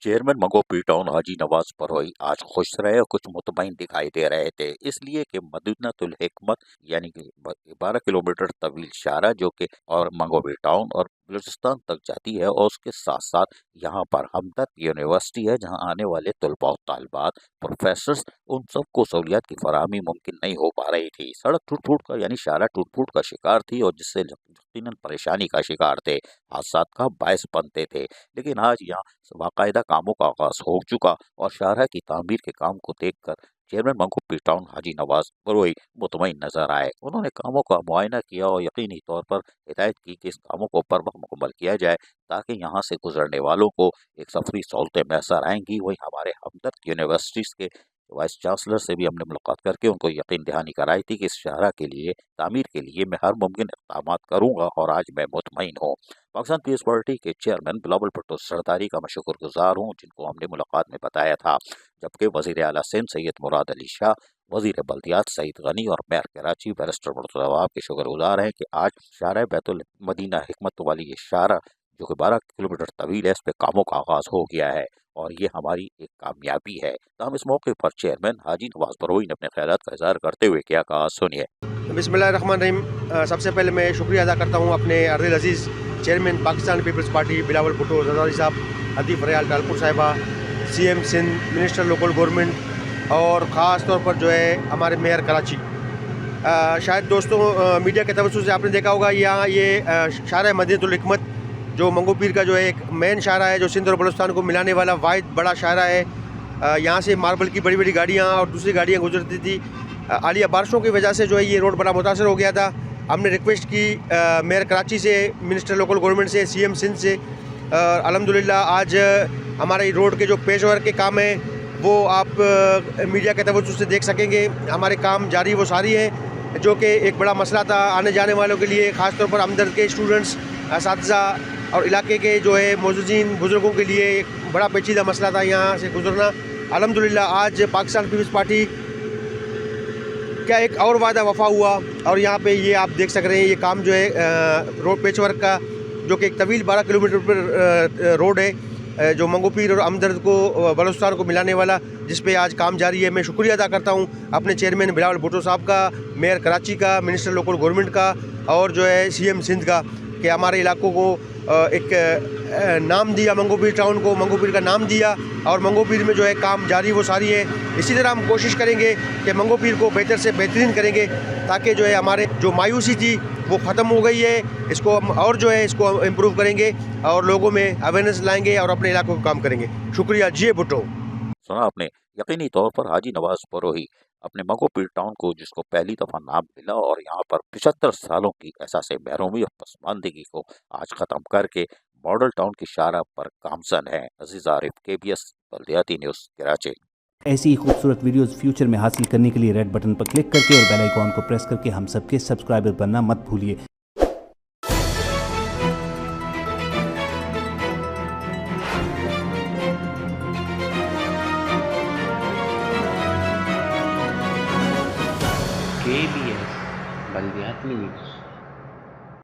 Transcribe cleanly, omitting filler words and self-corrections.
Chairman मंगो P town हाजी नवाज परवई आज खुश रहे और कुछ मुतमईन दिखाई दे रहे थे, इसलिए कि मदीनातुल हिकमत यानी कि 12 किलोमीटर तवील शाहरा जो कि और मंगो पी टाउन और बलूचिस्तान तक जाती है, और उसके साथ साथ यहाँ पर हमदर्द यूनिवर्सिटी है जहाँ आने वाले तलबा और तालिबात प्रोफेसर्स उन सबको सहूलियात की फराहमी मुमकिन नहीं हो पा रही थी। सड़क टूट फूट का यानी शाहरा टूट फूट का शिकार थी और जिससे यकीनन परेशानी का शिकार थे, हादसात का बायस बनते थे। लेकिन आज यहाँ बाकायदा कामों का आगाज हो चुका और शाहरा की तामीर के काम को देखकर चेयरमैन मंगो पी टाउन हाजी नवाज बरोई मुतमईन नजर आए। उन्होंने कामों का मुआयना किया और यकीनी तौर पर हिदायत की कि इस कामों को बर वक्त मुकम्मल किया जाए ताकि यहाँ से गुजरने वालों को एक सफरी सहूलतें मैसर आएंगी। वहीं हमारे हमदर्द यूनिवर्सिटीज़ के वाइस चांसलर से भी हमने मुलाकात करके उनको यकीन दहानी कराई थी कि इस शाहरा के लिए तामीर के लिए मैं हर मुमकिन इक़दाम करूँगा और आज मैं मुतमईन हूँ। पाकिस्तान पीस पार्टी के चेयरमैन बिलावल भुट्टो सरदारी का मैं शुक्रगुजार हूँ, जिनको हमने मुलाकात में बताया था, जबकि वज़ीर आला सिंध सैयद मुराद अली शाह, वज़ीर बल्दियात सईद गनी और मेयर कराची बैरिस्टर मुर्तज़ा के शुक्रगुजार हैं कि आज शाहरा बैतुल मदीना हिकमत वाली ये शाहरा जो कि 12 किलोमीटर तवील है, इस पे कामों का आगाज़ हो गया है और ये हमारी एक कामयाबी है। तमाम इस मौके पर चेयरमैन हाजी नवाज बरोई ने अपने ख्यालात का इज़हार करते हुए क्या कहा, सुनिए। बिस्मिल्लाहिर्रहमानिर्रहीम। सबसे पहले मैं शुक्रिया अदा करता हूँ अपने अर्दिल अजीज़ चेयरमैन पाकिस्तान पीपल्स पार्टी बिलावल भुट्टो सरदारी साहब, हदीफ रियाल टालपुर साहिबा, CM Sindh, minister local government और ख़ास तौर पर जो है हमारे मेयर कराची। शायद दोस्तों मीडिया के तवज्जो से आपने देखा होगा यहाँ ये शाहरा मदीनातुल हिकमत जो मंगो पीर का जो है एक मेन शाहरा है जो सिंध और बलूचिस्तान को मिलाने वाला वाहिद बड़ा शाहरा है। यहाँ से मार्बल की बड़ी बड़ी गाड़ियाँ और दूसरी गाड़ियाँ गुजरती थी। हालिया बारिशों की वजह से जो है ये रोड बड़ा मुतासर हो गया था। हमने रिक्वेस्ट की मेयर कराची से, मिनिस्टर लोकल गवर्नमेंट से, CM सिंध से। अल्हम्दुलिल्लाह आज हमारे रोड के जो पेश वर्क के काम हैं वो आप मीडिया के तवज्जो से देख सकेंगे। हमारे काम जारी वो सारी हैं जो कि एक बड़ा मसला था आने जाने वालों के लिए, ख़ास तौर पर हमदर्द के स्टूडेंट्स, असातिज़ा और इलाके के जो है मौजूदीन बुज़ुर्गों के लिए एक बड़ा पेचीदा मसला था यहाँ से गुजरना। अल्हम्दुलिल्लाह आज पाकिस्तान पीपल्स पार्टी क्या एक और वादा वफा हुआ और यहाँ पे ये आप देख सक रहे हैं ये काम जो है रोड पेच वर्क का जो कि एक तवील 12 किलोमीटर पर रोड है जो मंगो पीर और हमदर्द को बलूचिस्तान को मिलाने वाला, जिस पे आज काम जारी है। मैं शुक्रिया अदा करता हूँ अपने चेयरमैन बिलावल भुट्टो साहब का, मेयर कराची का, मिनिस्टर लोकल गवर्नमेंट का और जो है CM सिंध का कि हमारे इलाकों को एक नाम दिया, मंगो पीर टाउन को मंगो पीर का नाम दिया और मंगो पीर में जो है काम जारी वो सारी है। इसी तरह हम कोशिश करेंगे कि मंगो पीर को बेहतर से बेहतरीन करेंगे ताकि जो है हमारे जो मायूसी थी वो ख़त्म हो गई है, इसको हम और जो है इसको इम्प्रूव करेंगे और लोगों में अवेयरनेस लाएंगे और अपने इलाकों को काम करेंगे। शुक्रिया जी भुट्टो। सुना आपने। यकीनी तौर पर हाजी नवाज बरोई अपने मंगो पीर टाउन को जिसको पहली दफ़ा नाम मिला और यहाँ पर 75 सालों की एहसास महरूमी और पसमानदगी को आज ख़त्म करके मॉडल टाउन की शाहरा पर गामजन है। अजीज आरिफ, KBS बल्दियाती न्यूज़, कराची। ऐसी ही खूबसूरत वीडियोस फ्यूचर में हासिल करने के लिए रेड बटन पर क्लिक करके और बेल आइकॉन को प्रेस करके हम सबके सब्सक्राइबर बनना मत भूलिए। KBS बल्दियाती न्यूज़।